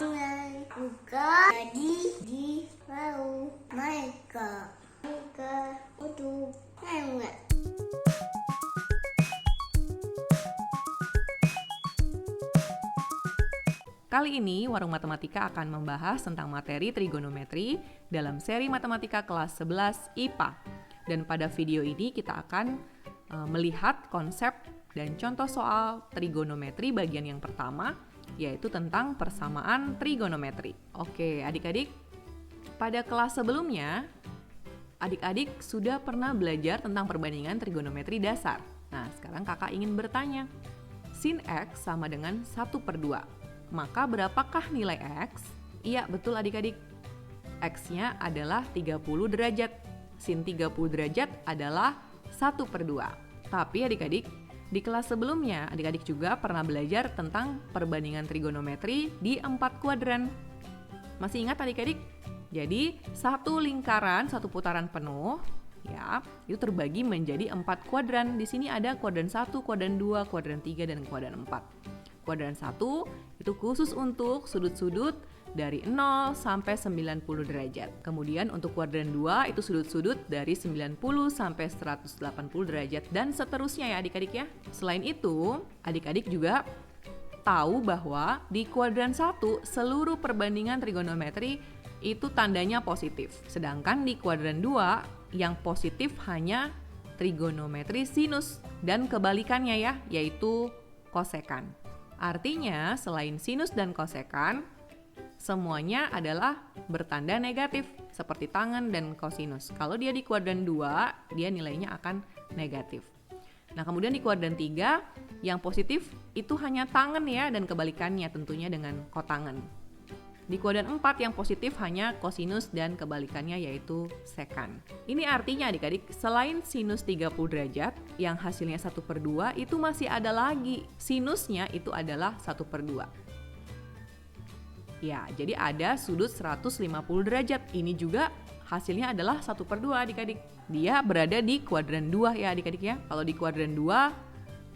Buka jadi di laut mereka untuk lewat. Kali ini Warung Matematika akan membahas tentang materi trigonometri dalam seri matematika kelas 11 IPA. Dan pada video ini kita akan melihat konsep dan contoh soal trigonometri bagian yang pertama, yaitu tentang persamaan trigonometri. Oke, adik-adik, pada kelas sebelumnya, adik-adik sudah pernah belajar tentang perbandingan trigonometri dasar. Nah, sekarang kakak ingin bertanya, sin X sama dengan 1/2. Maka berapakah nilai X? Iya, betul adik-adik. X-nya adalah 30 derajat. Sin 30 derajat adalah 1/2. Tapi adik-adik, di kelas sebelumnya adik-adik juga pernah belajar tentang perbandingan trigonometri di 4 kuadran. Masih ingat adik-adik? Jadi, satu lingkaran, satu putaran penuh, ya, itu terbagi menjadi 4 kuadran. Di sini ada kuadran 1, kuadran 2, kuadran 3, dan kuadran 4. Kuadran 1 itu khusus untuk sudut-sudut dari 0 sampai 90 derajat. Kemudian untuk kuadran 2 itu sudut-sudut dari 90 sampai 180 derajat dan seterusnya ya adik-adik ya. Selain itu, adik-adik juga tahu bahwa di kuadran 1 seluruh perbandingan trigonometri itu tandanya positif. Sedangkan di kuadran 2 yang positif hanya trigonometri sinus dan kebalikannya ya, yaitu kosekan. Artinya, selain sinus dan kosekan, semuanya adalah bertanda negatif, seperti tangen dan kosinus. Kalau dia di kuadran 2, dia nilainya akan negatif. Nah, kemudian di kuadran 3, yang positif itu hanya tangen ya, dan kebalikannya tentunya dengan kotangen. Di kuadran 4 yang positif hanya kosinus dan kebalikannya yaitu sekan. Ini artinya adik-adik, selain sinus 30 derajat yang hasilnya 1/2 itu masih ada lagi. Sinusnya itu adalah 1/2. Ya, jadi ada sudut 150 derajat. Ini juga hasilnya adalah 1/2 adik-adik. Dia berada di kuadran 2 ya adik-adik ya. Kalau di kuadran 2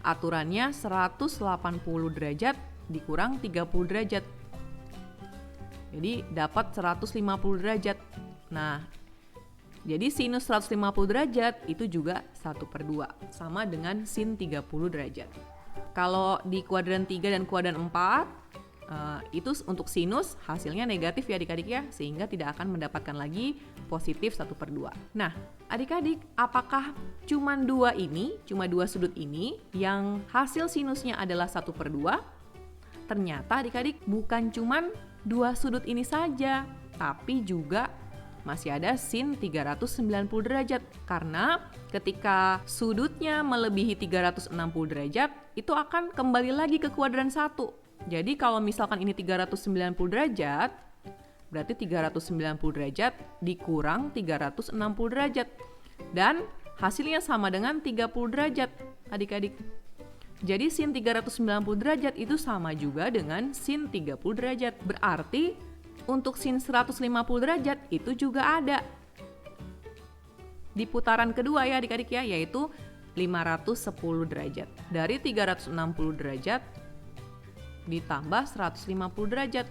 aturannya 180 derajat dikurang 30 derajat. Jadi dapat 150 derajat. Nah, jadi sinus 150 derajat itu juga 1/2, sama dengan sin 30 derajat. Kalau di kuadran 3 dan kuadran 4, itu untuk sinus hasilnya negatif ya adik-adik ya, sehingga tidak akan mendapatkan lagi positif 1/2. Nah, adik-adik, apakah cuma dua sudut ini yang hasil sinusnya adalah 1/2? Ternyata adik-adik bukan cuman 2 sudut ini saja, tapi juga masih ada sin 390 derajat. Karena ketika sudutnya melebihi 360 derajat, itu akan kembali lagi ke kuadran 1. Jadi kalau misalkan ini 390 derajat, berarti 390 derajat dikurang 360 derajat. Dan hasilnya sama dengan 30 derajat, adik-adik. Jadi sin 390 derajat itu sama juga dengan sin 30 derajat. Berarti untuk sin 150 derajat itu juga ada di putaran kedua ya adik-adik ya, yaitu 510 derajat. Dari 360 derajat ditambah 150 derajat.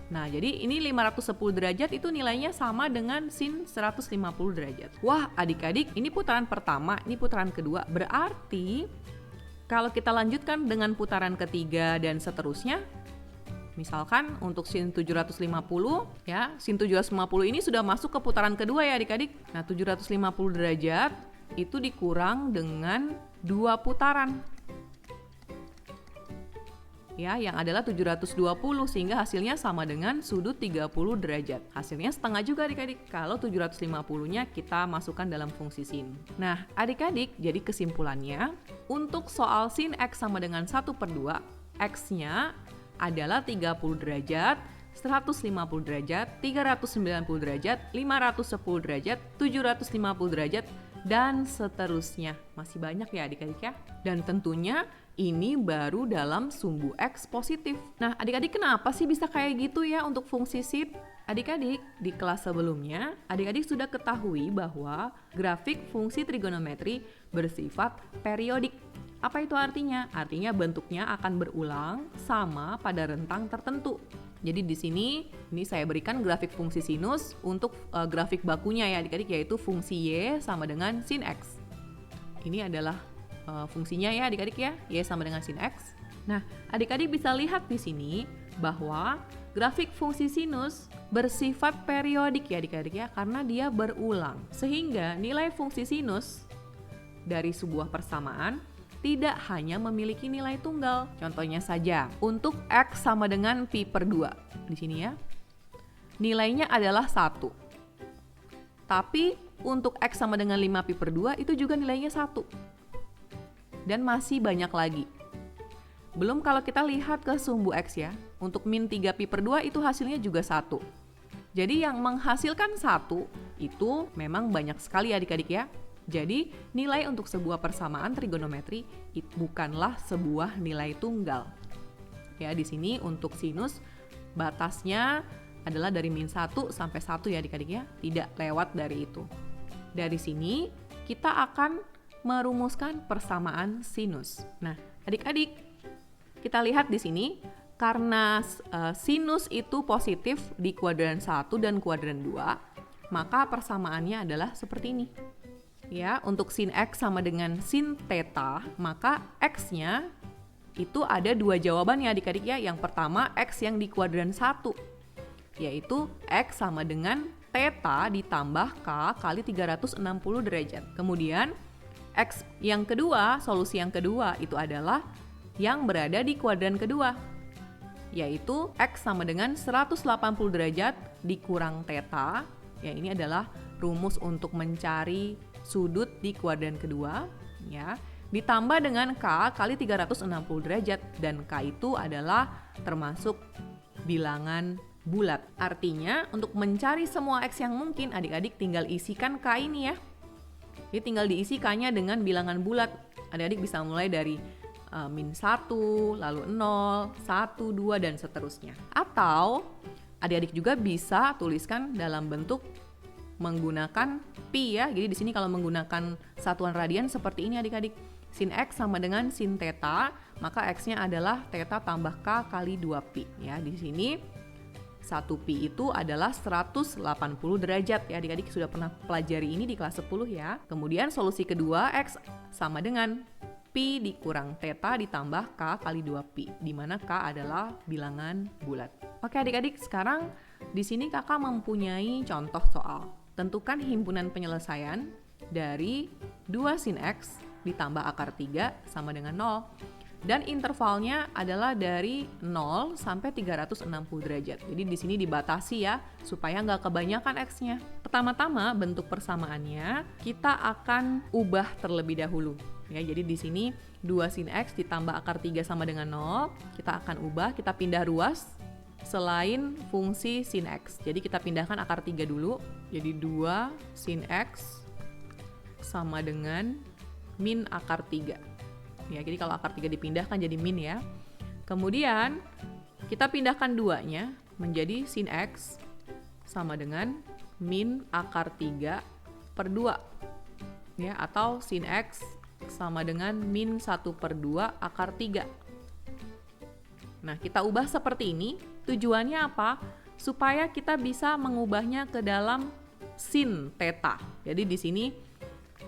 Nah, jadi ini 510 derajat itu nilainya sama dengan sin 150 derajat. Wah, adik-adik, ini putaran pertama, ini putaran kedua. Berarti kalau kita lanjutkan dengan putaran ketiga dan seterusnya, misalkan untuk sin 750 ya, sin 750 ini sudah masuk ke putaran kedua ya adik-adik. Nah, 750 derajat itu dikurang dengan 2 putaran. Ya, yang adalah 720 sehingga hasilnya sama dengan sudut 30 derajat. Hasilnya setengah juga adik-adik kalau 750-nya kita masukkan dalam fungsi sin. Nah, adik-adik, jadi kesimpulannya untuk soal sin X sama dengan 1/2, X-nya adalah 30 derajat, 150 derajat, 390 derajat, 510 derajat, 750 derajat, dan seterusnya. Masih banyak ya adik-adik ya. Dan tentunya ini baru dalam sumbu X positif. Nah, adik-adik kenapa sih bisa kayak gitu ya untuk fungsi sin? Adik-adik, di kelas sebelumnya, adik-adik sudah ketahui bahwa grafik fungsi trigonometri bersifat periodik. Apa itu artinya? Artinya bentuknya akan berulang sama pada rentang tertentu. Jadi di sini ini saya berikan grafik fungsi sinus untuk grafik bakunya ya adik-adik, yaitu fungsi y sama dengan sin x. Ini adalah fungsinya ya adik-adik ya, y sama dengan sin x. Nah, adik-adik bisa lihat di sini bahwa grafik fungsi sinus bersifat periodik ya adik-adik ya, karena dia berulang. Sehingga nilai fungsi sinus dari sebuah persamaan tidak hanya memiliki nilai tunggal. Contohnya saja, untuk x sama dengan pi per 2. Di sini ya, nilainya adalah 1. Tapi untuk x sama dengan 5 pi per 2 itu juga nilainya 1. Dan masih banyak lagi. Belum kalau kita lihat ke sumbu x ya, untuk min 3 pi per 2 itu hasilnya juga 1. Jadi yang menghasilkan 1 itu memang banyak sekali adik-adik ya. Jadi nilai untuk sebuah persamaan trigonometri itu bukanlah sebuah nilai tunggal. Ya, di sini untuk sinus batasnya adalah dari min 1 sampai 1 ya adik-adik ya, tidak lewat dari itu. Dari sini kita akan merumuskan persamaan sinus. Nah, adik-adik, kita lihat di sini karena sinus itu positif di kuadran 1 dan kuadran 2, maka persamaannya adalah seperti ini. Ya, untuk sin x sama dengan sin theta, maka x-nya itu ada dua jawaban ya adik-adik ya. Yang pertama x yang di kuadran 1, yaitu x sama dengan theta ditambah k kali 360 derajat. Kemudian x yang kedua, solusi yang kedua itu adalah yang berada di kuadran kedua, yaitu x sama dengan 180 derajat dikurang theta. Ya, ini adalah rumus untuk mencari sudut di kuadran kedua ya, ditambah dengan k kali 360 derajat, dan k itu adalah termasuk bilangan bulat. Artinya untuk mencari semua x yang mungkin, adik-adik tinggal isikan k ini ya. Jadi tinggal diisi k-nya dengan bilangan bulat. Adik-adik bisa mulai dari min 1, lalu 0, 1, 2 dan seterusnya. Atau adik-adik juga bisa tuliskan dalam bentuk menggunakan pi ya. Jadi di sini kalau menggunakan satuan radian seperti ini adik-adik. Sin x sama dengan sin theta, maka x-nya adalah theta tambah k kali 2pi ya. Di sini 1 pi itu adalah 180 derajat ya. Adik-adik sudah pernah pelajari ini di kelas 10 ya. Kemudian solusi kedua, x sama dengan pi dikurang theta ditambah k kali 2pi, di mana k adalah bilangan bulat. Oke adik-adik, sekarang di sini kakak mempunyai contoh soal. Tentukan himpunan penyelesaian dari 2 sin x ditambah akar 3 sama dengan 0. Dan intervalnya adalah dari 0 sampai 360 derajat. Jadi di sini dibatasi ya, supaya nggak kebanyakan x-nya. Pertama-tama bentuk persamaannya kita akan ubah terlebih dahulu. Ya, jadi di sini 2 sin x ditambah akar 3 sama dengan 0. Kita akan ubah, kita pindah ruas selain fungsi sin x. Jadi kita pindahkan akar 3 dulu. Jadi 2 sin x sama dengan min akar 3. Ya, jadi kalau akar 3 dipindahkan jadi min ya. Kemudian kita pindahkan 2-nya menjadi sin x sama dengan min akar 3 per 2. Ya, atau sin x sama dengan min 1 per 2 akar 3. Nah, kita ubah seperti ini. Tujuannya apa? Supaya kita bisa mengubahnya ke dalam sin theta. Jadi di sini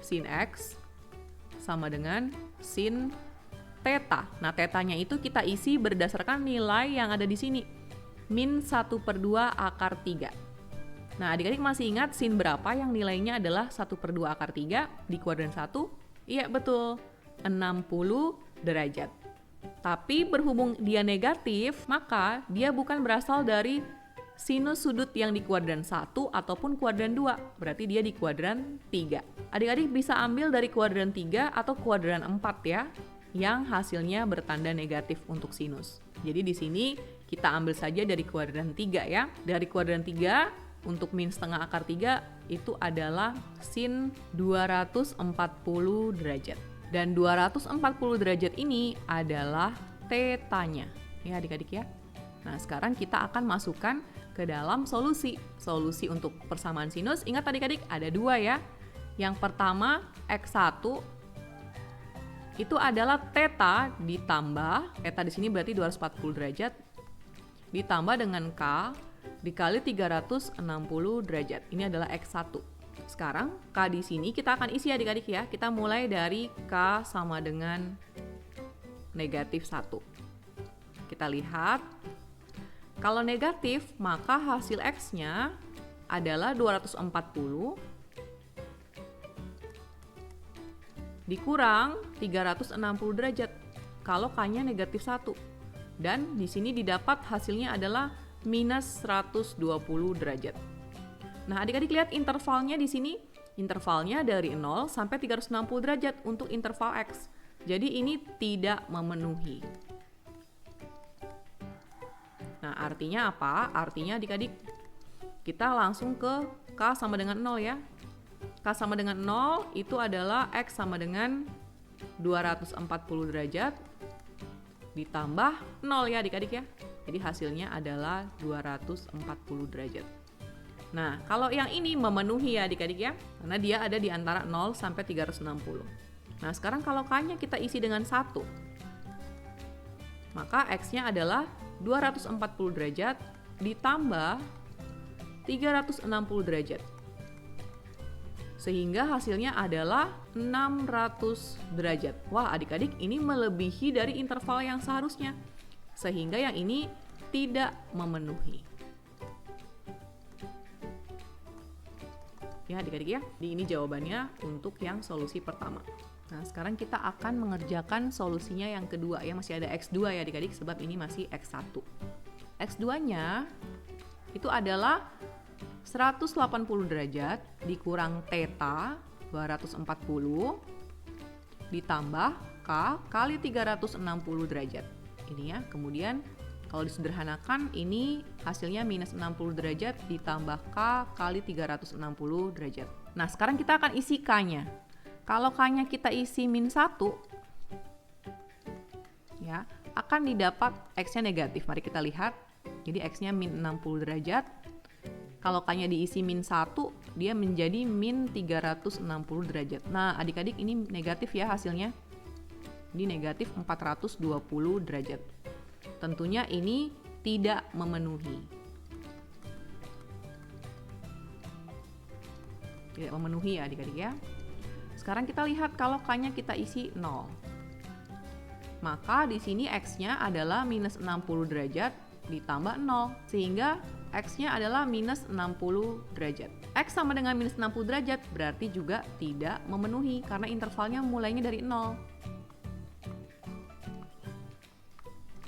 sin x sama dengan sin theta. Nah, tetanya itu kita isi berdasarkan nilai yang ada di sini. Min 1 per 2 akar 3. Nah, adik-adik masih ingat sin berapa yang nilainya adalah 1 per 2 akar 3 di kuadran 1? Iya, betul. 60 derajat. Tapi berhubung dia negatif, maka dia bukan berasal dari sinus sudut yang di kuadran 1 ataupun kuadran 2. Berarti dia di kuadran 3. Adik-adik bisa ambil dari kuadran 3 atau kuadran 4 ya, yang hasilnya bertanda negatif untuk sinus. Jadi di sini kita ambil saja dari kuadran 3 ya. Dari kuadran 3 untuk min setengah akar 3 itu adalah sin 240 derajat. Dan 240 derajat ini adalah tetanya. Ya adik-adik ya. Nah, sekarang kita akan masukkan ke dalam solusi. Solusi untuk persamaan sinus, ingat adik-adik ada 2 ya. Yang pertama x1 itu adalah theta ditambah, theta di sini berarti 240 derajat, ditambah dengan K dikali 360 derajat. Ini adalah X1. Sekarang K di sini kita akan isi adik-adik ya. Kita mulai dari K sama dengan negatif 1. Kita lihat, kalau negatif maka hasil X-nya adalah 240 dikurang 360 derajat kalau K-nya negatif 1. Dan di sini didapat hasilnya adalah minus 120 derajat. Nah, adik-adik lihat intervalnya di sini. Intervalnya dari 0 sampai 360 derajat untuk interval X. Jadi ini tidak memenuhi. Nah, artinya apa? Artinya adik-adik kita langsung ke K sama dengan 0 ya. K sama dengan 0 itu adalah X sama dengan 240 derajat ditambah 0 ya adik-adik ya. Jadi hasilnya adalah 240 derajat. Nah, kalau yang ini memenuhi ya adik-adik ya, karena dia ada di antara 0 sampai 360. Nah, sekarang kalau K-nya kita isi dengan 1, maka X-nya adalah 240 derajat ditambah 360 derajat. Sehingga hasilnya adalah 600 derajat. Wah, adik-adik ini melebihi dari interval yang seharusnya. Sehingga yang ini tidak memenuhi. Ya adik-adik ya, ini jawabannya untuk yang solusi pertama. Nah, sekarang kita akan mengerjakan solusinya yang kedua ya, masih ada X2 ya adik-adik sebab ini masih X1. X2-nya itu adalah 180 derajat dikurang theta 240 ditambah K kali 360 derajat. Ini ya, kemudian kalau disederhanakan ini hasilnya minus 60 derajat ditambah K kali 360 derajat. Nah, sekarang kita akan isi K-nya. Kalau K-nya kita isi min 1, ya, akan didapat X-nya negatif. Mari kita lihat. Jadi X-nya min 60 derajat. Kalau K-nya diisi min 1, dia menjadi min 360 derajat. Nah, adik-adik ini negatif ya hasilnya. Ini negatif 420 derajat. Tentunya ini tidak memenuhi. Tidak memenuhi ya adik-adik ya. Sekarang kita lihat kalau K-nya kita isi 0. Maka di sini X-nya adalah minus 60 derajat ditambah 0. Sehingga X-nya adalah minus 60 derajat. X sama dengan minus 60 derajat berarti juga tidak memenuhi karena intervalnya mulainya dari 0.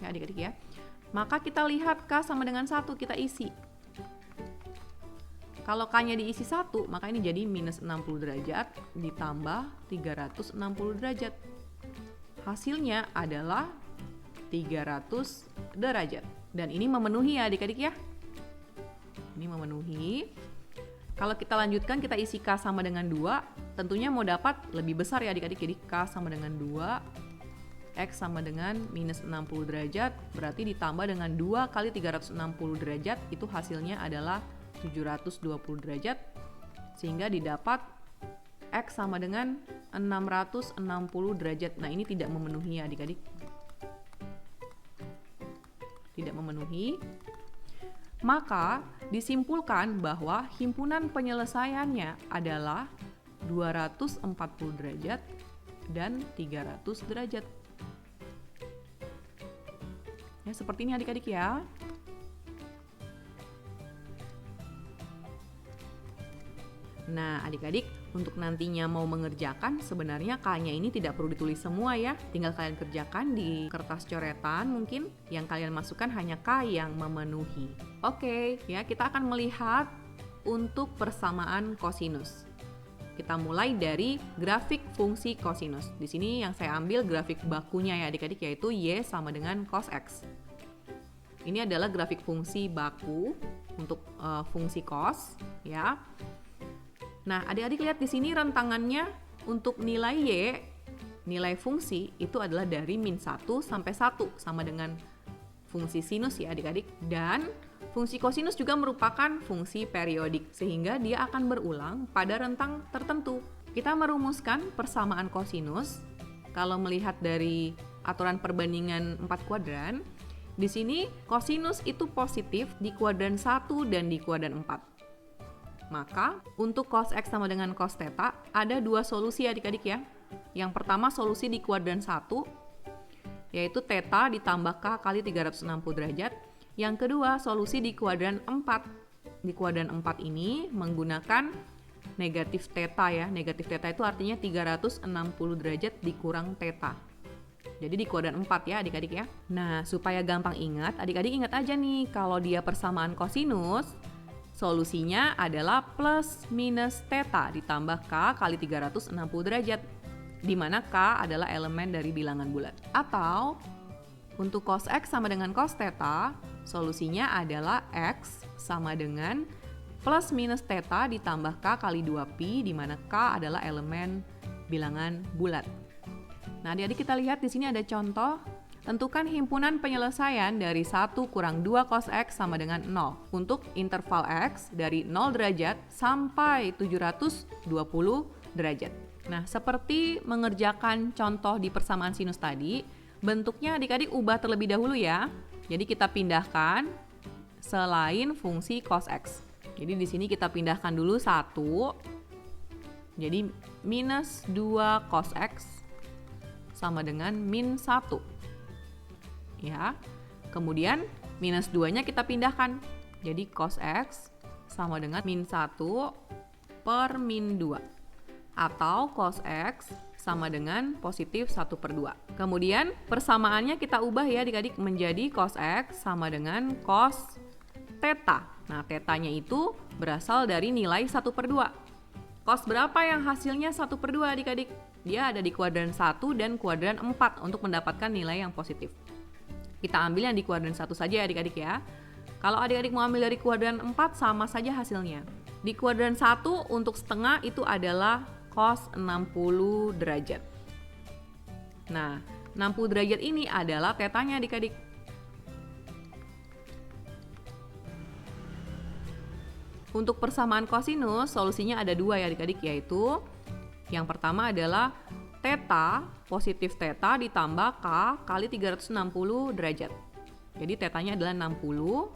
Ya adik-adik ya. Maka kita lihat K sama dengan 1 kita isi. Kalau K-nya diisi 1, maka ini jadi minus 60 derajat ditambah 360 derajat. Hasilnya adalah 300 derajat. Dan ini memenuhi ya adik-adik ya. Ini memenuhi. Kalau kita lanjutkan, kita isi K sama dengan 2, tentunya mau dapat lebih besar ya adik-adik. Jadi K sama dengan 2, X sama dengan minus 60 derajat, berarti ditambah dengan 2 kali 360 derajat, itu hasilnya adalah 720 derajat. Sehingga didapat X sama dengan 660 derajat. Nah, ini tidak memenuhi ya adik-adik. Tidak memenuhi. Maka disimpulkan bahwa himpunan penyelesaiannya adalah 240 derajat dan 300 derajat. Ya, seperti ini adik-adik ya. Nah, adik-adik, untuk nantinya mau mengerjakan, sebenarnya K-nya ini tidak perlu ditulis semua ya. Tinggal kalian kerjakan di kertas coretan mungkin, yang kalian masukkan hanya K yang memenuhi. Oke, ya kita akan melihat untuk persamaan kosinus. Kita mulai dari grafik fungsi kosinus. Di sini yang saya ambil grafik bakunya ya adik-adik, yaitu Y sama dengan cos X. Ini adalah grafik fungsi baku untuk fungsi cos ya. Nah, adik-adik lihat di sini rentangannya untuk nilai Y, nilai fungsi itu adalah dari min 1 sampai 1 sama dengan fungsi sinus ya adik-adik. Dan fungsi kosinus juga merupakan fungsi periodik sehingga dia akan berulang pada rentang tertentu. Kita merumuskan persamaan kosinus kalau melihat dari aturan perbandingan 4 kuadran, di sini kosinus itu positif di kuadran 1 dan di kuadran 4. Maka untuk cos X sama dengan cos theta ada dua solusi adik-adik ya. Yang pertama solusi di kuadran 1, yaitu theta ditambah K kali 360 derajat. Yang kedua solusi di kuadran 4. Di kuadran 4 ini menggunakan negatif theta ya. Negatif theta itu artinya 360 derajat dikurang theta. Jadi di kuadran 4 ya adik-adik ya. Nah, supaya gampang ingat, adik-adik ingat aja nih kalau dia persamaan kosinus, solusinya adalah plus minus theta ditambah K kali 360 derajat, di mana K adalah elemen dari bilangan bulat. Atau untuk cos X sama dengan cos theta, solusinya adalah X sama dengan plus minus theta ditambah K kali 2pi, di mana K adalah elemen bilangan bulat. Nah, adik-adik kita lihat di sini ada contoh. Tentukan himpunan penyelesaian dari 1 kurang 2 cos X sama dengan 0 untuk interval X dari 0 derajat sampai 720 derajat. Nah, seperti mengerjakan contoh di persamaan sinus tadi, bentuknya adik-adik ubah terlebih dahulu ya. Jadi kita pindahkan selain fungsi cos X. Jadi di sini kita pindahkan dulu 1. Jadi minus 2 cos X sama dengan min 1. Ya. Kemudian minus 2-nya kita pindahkan. Jadi cos X sama dengan min 1 per min 2. Atau cos X sama dengan positif 1/2. Kemudian persamaannya kita ubah ya adik-adik menjadi cos X sama dengan cos theta. Nah, tetanya itu berasal dari nilai 1/2. Cos berapa yang hasilnya 1/2 adik-adik? Dia ada di kuadran 1 dan kuadran 4 untuk mendapatkan nilai yang positif. Kita ambil yang di kuadran 1 saja adik-adik ya. Kalau adik-adik mau ambil dari kuadran 4 sama saja hasilnya. Di kuadran 1 untuk setengah itu adalah cos 60 derajat. Nah, 60 derajat ini adalah tetanya adik-adik. Untuk persamaan kosinus, solusinya ada dua ya adik-adik, yaitu yang pertama adalah theta, positif theta ditambah K kali 360 derajat. Jadi tetanya adalah 60,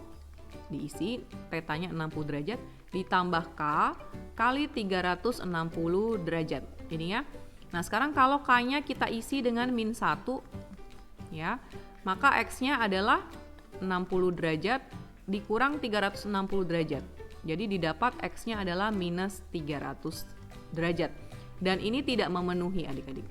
diisi tetanya 60 derajat, ditambah K kali 360 derajat. Ini ya. Nah, sekarang kalau K-nya kita isi dengan min 1, ya, maka X-nya adalah 60 derajat dikurang 360 derajat. Jadi didapat X-nya adalah minus 300 derajat. Dan ini tidak memenuhi adik-adik.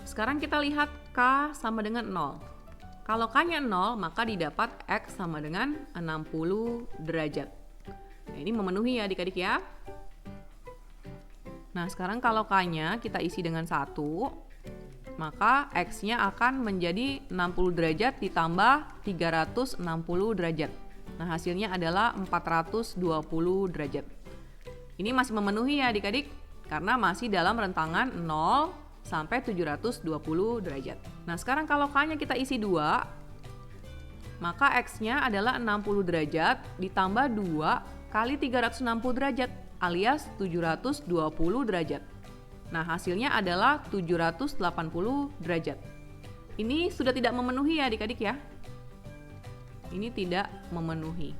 Sekarang kita lihat K sama dengan 0. Kalau K-nya 0, maka didapat X sama dengan 60 derajat. Nah, ini memenuhi ya adik-adik ya. Nah, sekarang kalau K-nya kita isi dengan 1, maka X-nya akan menjadi 60 derajat ditambah 360 derajat. Nah, hasilnya adalah 420 derajat. Ini masih memenuhi ya adik-adik, karena masih dalam rentangan 0 sampai 720 derajat. Nah, sekarang kalau K-nya kita isi 2, maka X-nya adalah 60 derajat ditambah 2 kali 360 derajat, alias 720 derajat. Nah, hasilnya adalah 780 derajat. Ini sudah tidak memenuhi ya adik-adik ya. Ini tidak memenuhi.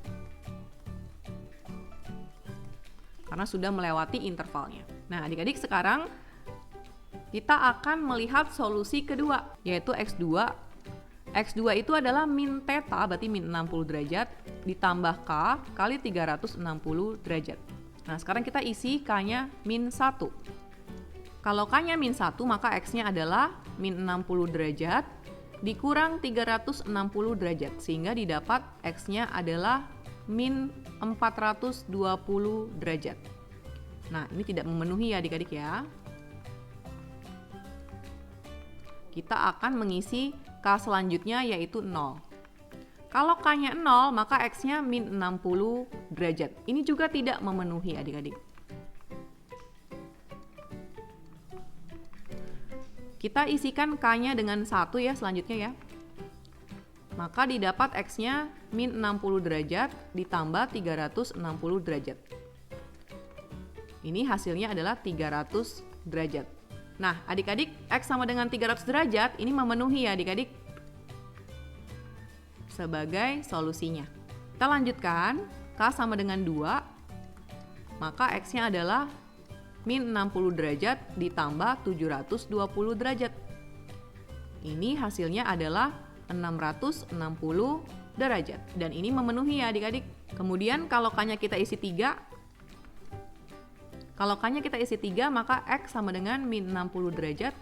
Karena sudah melewati intervalnya. Nah, adik-adik sekarang kita akan melihat solusi kedua, yaitu X2. X2 itu adalah min theta, berarti min 60 derajat, ditambah K kali 360 derajat. Nah, sekarang kita isi K-nya min 1. Kalau K-nya min 1, maka X-nya adalah min 60 derajat dikurang 360 derajat, sehingga didapat X-nya adalah min 420 derajat. Nah, ini tidak memenuhi ya adik-adik ya. Kita akan mengisi K selanjutnya, yaitu 0. Kalau K-nya 0, maka X-nya min 60 derajat. Ini juga tidak memenuhi adik-adik. Kita isikan K-nya dengan 1 ya selanjutnya ya. Maka didapat X-nya min 60 derajat ditambah 360 derajat. Ini hasilnya adalah 300 derajat. Nah, adik-adik, X sama dengan 300 derajat ini memenuhi ya adik-adik sebagai solusinya. Kita lanjutkan, K sama dengan 2, maka X-nya adalah min 60 derajat ditambah 720 derajat. Ini hasilnya adalah 660 derajat. Dan ini memenuhi ya adik-adik. Kemudian kalau K-nya kita isi 3, maka X sama dengan min 60 derajat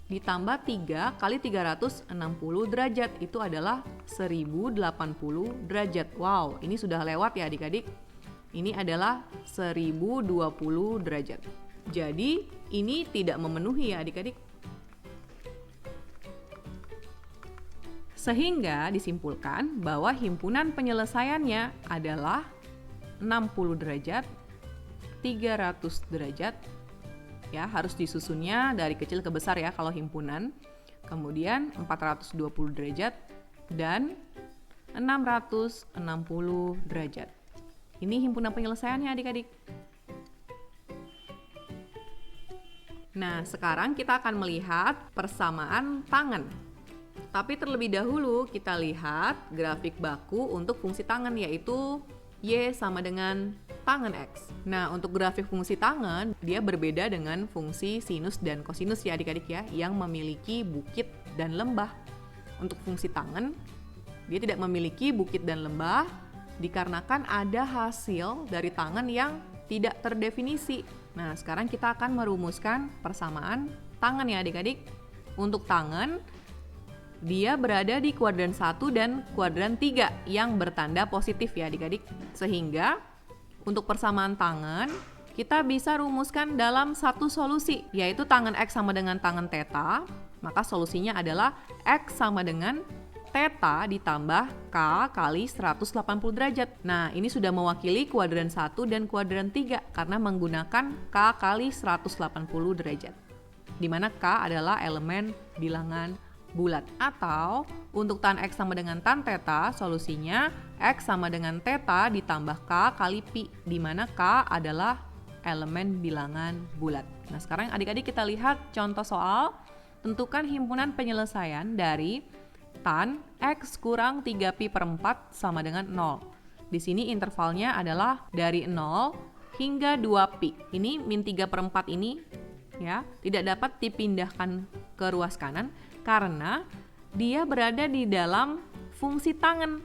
ditambah 3 kali 360 derajat. Itu adalah 1080 derajat. Wow, ini sudah lewat ya adik-adik. Ini adalah 1020 derajat. Jadi ini tidak memenuhi ya adik-adik. Sehingga disimpulkan bahwa himpunan penyelesaiannya adalah 60 derajat, 300 derajat, ya harus disusunnya dari kecil ke besar ya kalau himpunan. Kemudian 420 derajat dan 660 derajat. Ini himpunan penyelesaiannya adik-adik. Nah, sekarang kita akan melihat persamaan tangan. Tapi terlebih dahulu kita lihat grafik baku untuk fungsi tangan, yaitu Y sama dengan tangan X. Nah, untuk grafik fungsi tangan, dia berbeda dengan fungsi sinus dan kosinus ya adik-adik ya, yang memiliki bukit dan lembah. Untuk fungsi tangan, dia tidak memiliki bukit dan lembah, dikarenakan ada hasil dari tangan yang tidak terdefinisi. Nah, sekarang kita akan merumuskan persamaan tangan ya adik-adik. Untuk tangan, dia berada di kuadran 1 dan kuadran 3 yang bertanda positif ya adik-adik. Sehingga untuk persamaan tangan, kita bisa rumuskan dalam satu solusi, yaitu tangan X sama dengan tangan theta. Maka solusinya adalah X sama dengan theta ditambah K kali 180 derajat. Nah, ini sudah mewakili kuadran 1 dan kuadran 3 karena menggunakan K kali 180 derajat. Di mana K adalah elemen bilangan bulat. Atau untuk tan X sama dengan tan theta, solusinya X sama dengan theta ditambah K kali pi, di mana K adalah elemen bilangan bulat. Nah, sekarang adik-adik kita lihat contoh soal. Tentukan himpunan penyelesaian dari tan X kurang 3pi per 4 sama dengan 0. Di sini intervalnya adalah dari 0 hingga 2pi. Ini min 3 per 4 ini ya tidak dapat dipindahkan ke ruas kanan karena dia berada di dalam fungsi tangan.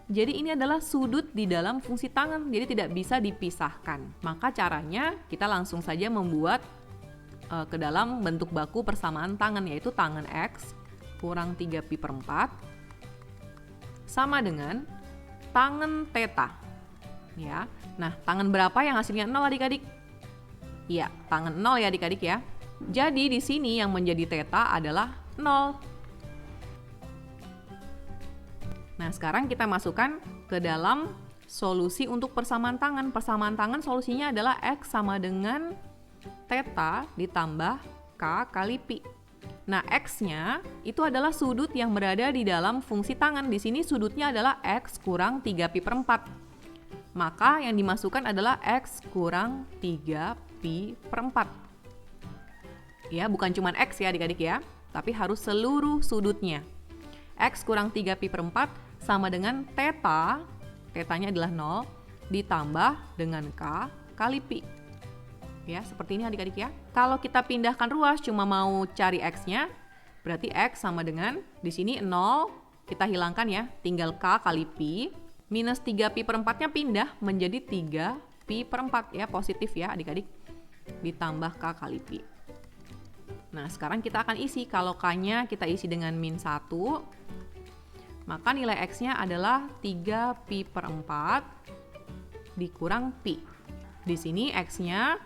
Jadi ini adalah sudut di dalam fungsi tangan, jadi tidak bisa dipisahkan. Maka caranya kita langsung saja membuat ke dalam bentuk baku persamaan tangan, yaitu tangan X kurang 3pi per 4 sama dengan tangan theta. Ya. Nah, tangan berapa yang hasilnya 0 adik-adik? Iya, tangan 0 ya adik-adik ya. Jadi di sini yang menjadi theta adalah 0. Nah, sekarang kita masukkan ke dalam solusi untuk persamaan tangan. Persamaan tangan solusinya adalah X sama dengan theta ditambah K kali pi. Nah, X-nya itu adalah sudut yang berada di dalam fungsi tangan. Di sini sudutnya adalah X kurang 3pi per 4. Maka yang dimasukkan adalah X kurang 3pi per 4. Ya, bukan cuma X ya adik-adik ya, tapi harus seluruh sudutnya. X kurang 3pi per 4 sama dengan theta, thetanya adalah 0, ditambah dengan K kali pi. Ya, seperti ini adik-adik ya. Kalau kita pindahkan ruas cuma mau cari X-nya, berarti X sama dengan, di sini 0, kita hilangkan ya, tinggal K kali pi, minus 3pi per 4-nya pindah menjadi 3pi per 4 ya, positif ya adik-adik, ditambah K kali pi. Nah, sekarang kita akan isi, kalau K-nya kita isi dengan min 1, maka nilai X-nya adalah 3pi per 4 dikurang pi. Di sini X-nya,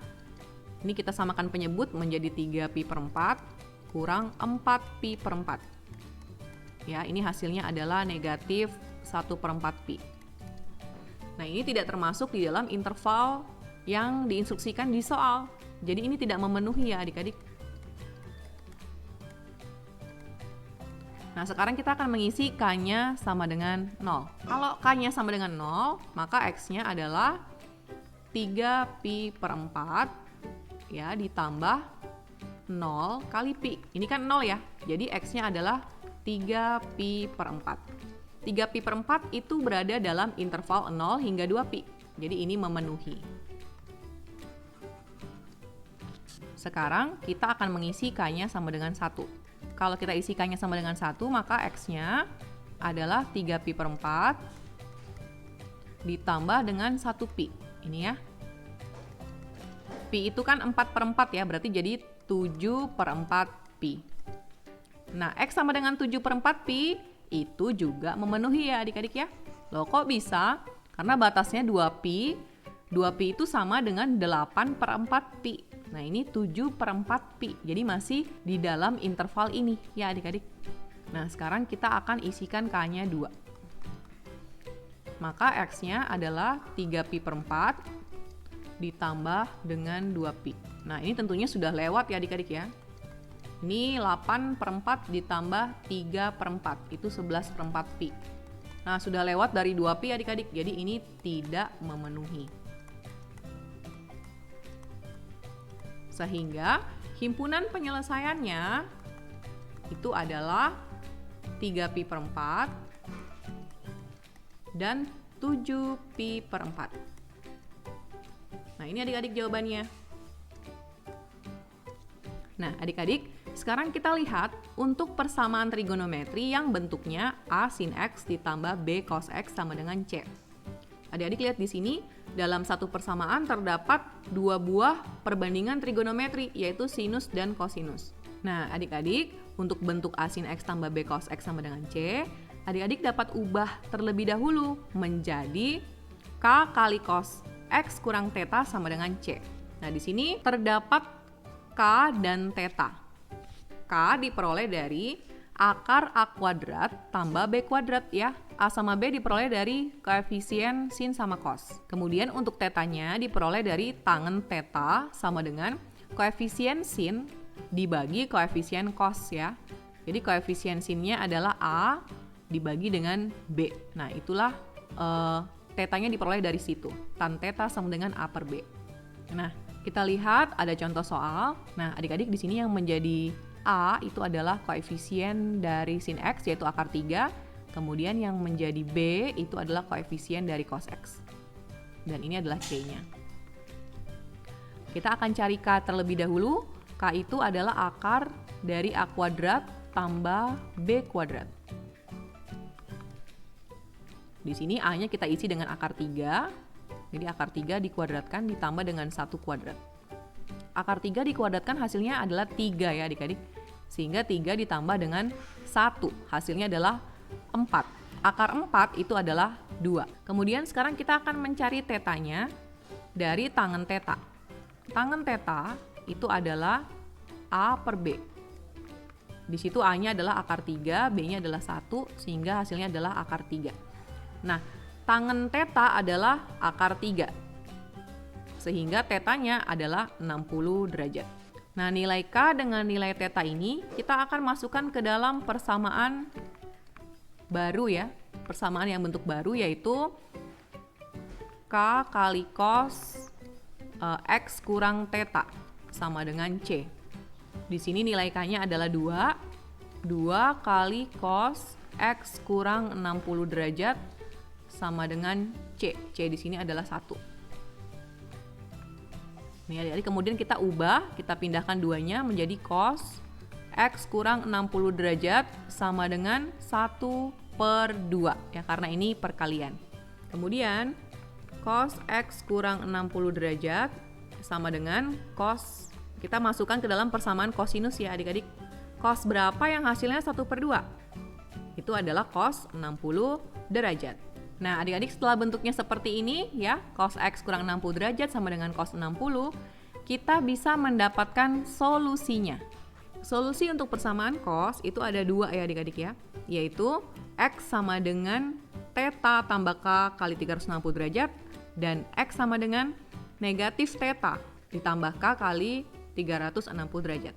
ini kita samakan penyebut menjadi 3pi per 4 kurang 4pi per 4. Ya, ini hasilnya adalah negatif 1 per 4 pi. Nah, ini tidak termasuk di dalam interval yang diinstruksikan di soal. Jadi ini tidak memenuhi ya adik-adik. Nah, sekarang kita akan mengisi K-nya sama dengan 0. Kalau K-nya sama dengan 0, maka X-nya adalah 3pi per 4 ya ditambah 0 kali pi. Ini kan 0 ya. Jadi X-nya adalah 3pi per 4. 3pi per 4 itu berada dalam interval 0 hingga 2pi. Jadi ini memenuhi. Sekarang kita akan mengisi K-nya sama dengan 1. Kalau kita isi K-nya sama dengan 1, maka X-nya adalah 3pi per 4 ditambah dengan 1pi. Ini ya. Pi itu kan 4 per 4 ya, berarti jadi 7 per 4 pi. Nah, X sama dengan 7 per 4 pi itu juga memenuhi ya adik-adik ya. Loh kok bisa? Karena batasnya 2 pi. 2 pi itu sama dengan 8 per 4 pi. Nah, ini 7 per 4 pi. Jadi masih di dalam interval ini ya adik-adik. Nah, sekarang kita akan isikan K-nya 2. Maka X-nya adalah 3pi per 4 ditambah dengan 2pi. Nah, ini tentunya sudah lewat ya adik-adik ya. Ini 8 per 4 ditambah 3 per 4. Itu 11 per 4 pi. Nah, sudah lewat dari 2pi adik-adik. Jadi ini tidak memenuhi. Sehingga himpunan penyelesaiannya itu adalah 3pi per 4 dan 7pi per 4. Nah, ini adik-adik jawabannya. Nah, adik-adik, sekarang kita lihat untuk persamaan trigonometri yang bentuknya A sin X ditambah B cos X sama dengan C. Adik-adik lihat di sini, dalam satu persamaan terdapat 2 buah perbandingan trigonometri, yaitu sinus dan kosinus. Nah, adik-adik, untuk bentuk A sin X tambah B cos X sama dengan C, adik-adik dapat ubah terlebih dahulu menjadi K kali cos X kurang theta sama dengan C. Nah, di sini terdapat K dan theta. K diperoleh dari akar A kuadrat tambah B kuadrat ya. A sama B diperoleh dari koefisien sin sama cos. Kemudian untuk tetanya diperoleh dari tangen theta sama dengan koefisien sin dibagi koefisien cos ya. Jadi koefisien sinnya adalah A dibagi dengan B. Nah, itulah tetanya diperoleh dari situ. Tan theta sama dengan A per B. Nah, kita lihat ada contoh soal. Nah, adik-adik di sini yang menjadi A itu adalah koefisien dari sin X yaitu akar 3. Kemudian yang menjadi B itu adalah koefisien dari cos X. Dan ini adalah C-nya. Kita akan cari K terlebih dahulu. K itu adalah akar dari A kuadrat tambah B kuadrat. Di sini A-nya kita isi dengan akar 3. Jadi akar 3 dikuadratkan ditambah dengan 1 kuadrat. Akar 3 dikuadratkan hasilnya adalah 3 ya adik-adik. Sehingga 3 ditambah dengan 1. Hasilnya adalah 4. Akar 4 itu adalah 2. Kemudian sekarang kita akan mencari tetanya dari tangen theta. Tangen theta itu adalah A per B. Di situ A-nya adalah akar 3, B-nya adalah 1, sehingga hasilnya adalah akar 3. Nah, tangen theta adalah akar 3. Sehingga tetanya adalah 60 derajat. Nah, nilai K dengan nilai theta ini kita akan masukkan ke dalam persamaan baru ya. Persamaan yang bentuk baru yaitu K kali cos X kurang theta sama dengan C. Di sini nilai K-nya adalah 2. 2 kali cos X kurang 60 derajat sama dengan C. C di sini adalah 1. Nih, jadi kemudian kita ubah, kita pindahkan 2-nya menjadi cos X kurang 60 derajat sama dengan 1 per 2 ya, karena ini perkalian. Kemudian cos X kurang 60 derajat sama dengan cos, kita masukkan ke dalam persamaan kosinus ya adik-adik. Cos berapa yang hasilnya 1 per 2? Itu adalah cos 60 derajat. Nah, adik-adik setelah bentuknya seperti ini ya, cos X kurang 60 derajat sama dengan cos 60, kita bisa mendapatkan solusinya. Solusi untuk persamaan cos itu ada 2 ya adik-adik ya, yaitu X sama dengan theta tambah K kali 360 derajat dan X sama dengan negatif theta ditambah K kali 360 derajat.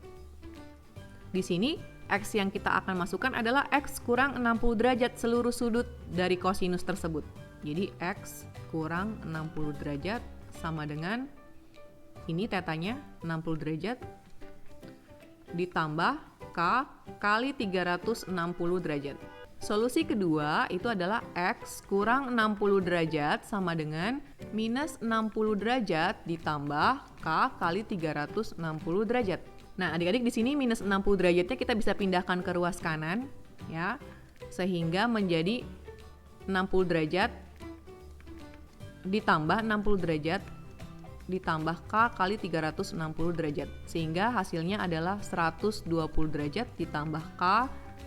Di sini X yang kita akan masukkan adalah X kurang 60 derajat seluruh sudut dari kosinus tersebut. Jadi X kurang 60 derajat sama dengan ini tetanya 60 derajat ditambah K kali 360 derajat. Solusi kedua itu adalah X kurang 60 derajat sama dengan minus 60 derajat ditambah K kali 360 derajat. Nah, adik-adik di sini minus 60 derajatnya kita bisa pindahkan ke ruas kanan, ya, sehingga menjadi 60 derajat ditambah 60 derajat ditambah K kali 360 derajat. Sehingga hasilnya adalah 120 derajat ditambah K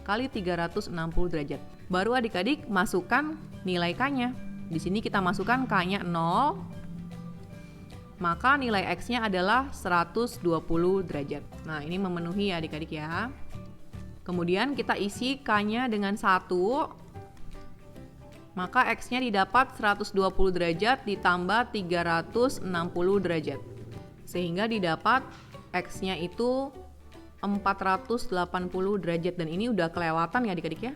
kali 360 derajat. Baru adik-adik masukkan nilai K-nya. Di sini kita masukkan K-nya 0, maka nilai X-nya adalah 120 derajat. Nah, ini memenuhi ya adik-adik ya. Kemudian kita isi K-nya dengan 1, maka X-nya didapat 120 derajat ditambah 360 derajat. Sehingga didapat X-nya itu 480 derajat, dan ini udah kelewatan ya adik-adik ya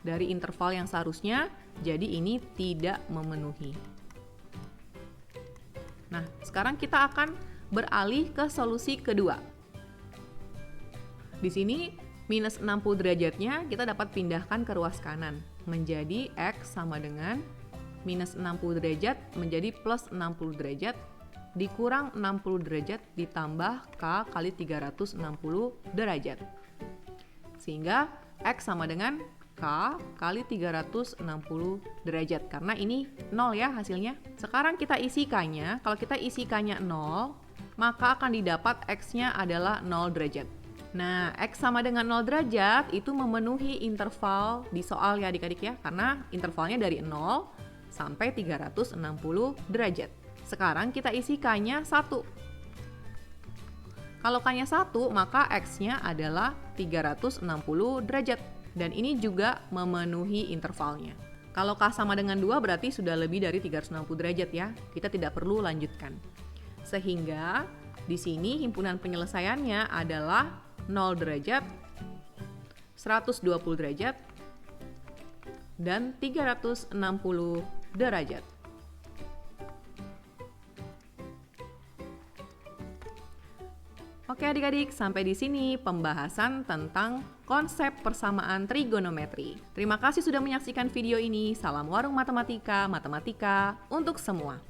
dari interval yang seharusnya, jadi ini tidak memenuhi. Nah, sekarang kita akan beralih ke solusi kedua. Di sini minus 60 derajatnya kita dapat pindahkan ke ruas kanan menjadi X sama dengan minus 60 derajat menjadi plus 60 derajat dikurang 60 derajat ditambah K kali 360 derajat. Sehingga X sama dengan K kali 360 derajat. Karena ini 0 ya hasilnya. Sekarang kita isi K-nya. Kalau kita isi K-nya 0, maka akan didapat X-nya adalah 0 derajat. Nah, X sama dengan 0 derajat itu memenuhi interval di soal ya adik-adik ya. Karena intervalnya dari 0 sampai 360 derajat. Sekarang kita isi K-nya 1. Kalau K-nya 1, maka X-nya adalah 360 derajat. Dan ini juga memenuhi intervalnya. Kalau K sama dengan 2 berarti sudah lebih dari 360 derajat ya. Kita tidak perlu lanjutkan. Sehingga di sini himpunan penyelesaiannya adalah 0 derajat, 120 derajat, dan 360 derajat. Oke adik-adik, sampai di sini pembahasan tentang konsep persamaan trigonometri. Terima kasih sudah menyaksikan video ini. Salam warung matematika, matematika untuk semua.